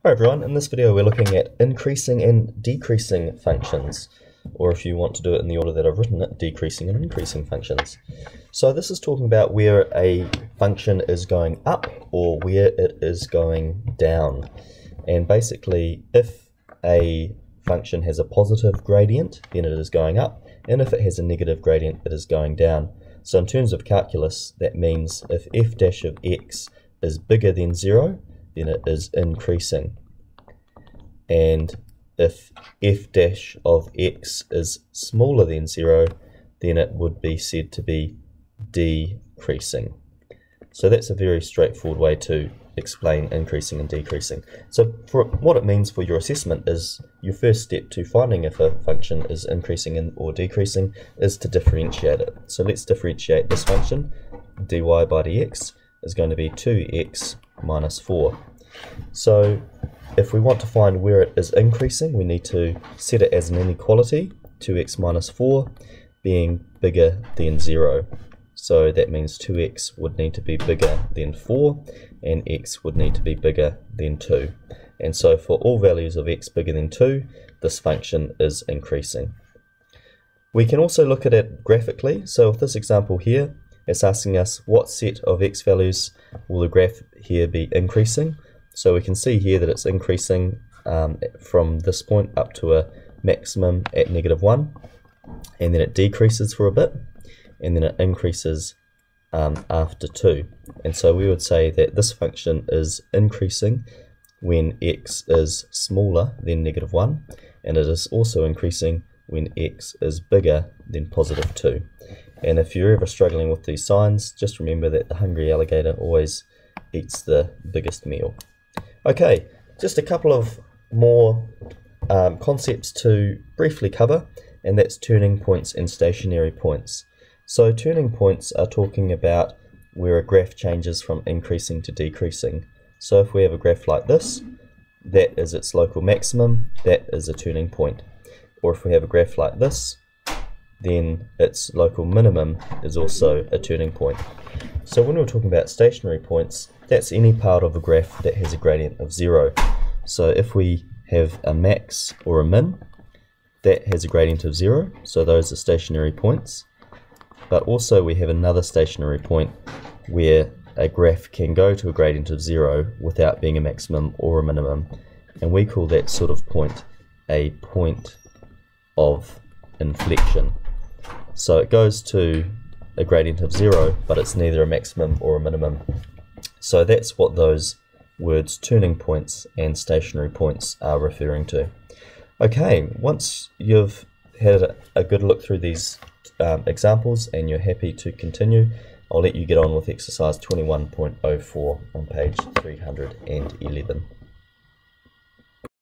Hi everyone, in this video we're looking at increasing and decreasing functions, or if you want to do it in the order that I've written it, decreasing and increasing functions. So this is talking about where a function is going up or where it is going down. And basically, if a function has a positive gradient, then it is going up, and if it has a negative gradient, it is going down. So in terms of calculus, that means if f dash of x is bigger than 0, then it is increasing. And if f dash of x is smaller than 0, then it would be said to be decreasing. So that's a very straightforward way to explain increasing and decreasing. So for what it means for your assessment is your first step to finding if a function is increasing or decreasing is to differentiate it. So let's differentiate this function. Dy by dx is going to be 2x minus 4. So if we want to find where it is increasing, we need to set it as an inequality, 2x minus 4 being bigger than 0. So that means 2x would need to be bigger than 4 and x would need to be bigger than 2. And so for all values of x bigger than 2, this function is increasing. We can also look at it graphically. So with this example here, it's asking us what set of x values will the graph here be increasing. So we can see here that it's increasing from this point up to a maximum at -1, and then it decreases for a bit, and then it increases after 2. And so we would say that this function is increasing when x is smaller than -1, and it is also increasing when x is bigger than +2. And if you're ever struggling with these signs, just remember that the hungry alligator always eats the biggest meal. Okay, just a couple of more concepts to briefly cover, and that's turning points and stationary points. So turning points are talking about where a graph changes from increasing to decreasing. So if we have a graph like this, that is its local maximum, that is a turning point. Or if we have a graph like this, then its local minimum is also a turning point. So when we're talking about stationary points, that's any part of a graph that has a gradient of 0. So if we have a max or a min, that has a gradient of 0, so those are stationary points. But also we have another stationary point where a graph can go to a gradient of 0 without being a maximum or a minimum, and we call that sort of point a point of inflection. So it goes to a gradient of 0, but it's neither a maximum or a minimum. So that's what those words turning points and stationary points are referring to. Okay, once you've had a good look through these examples and you're happy to continue, I'll let you get on with exercise 21.04 on page 311.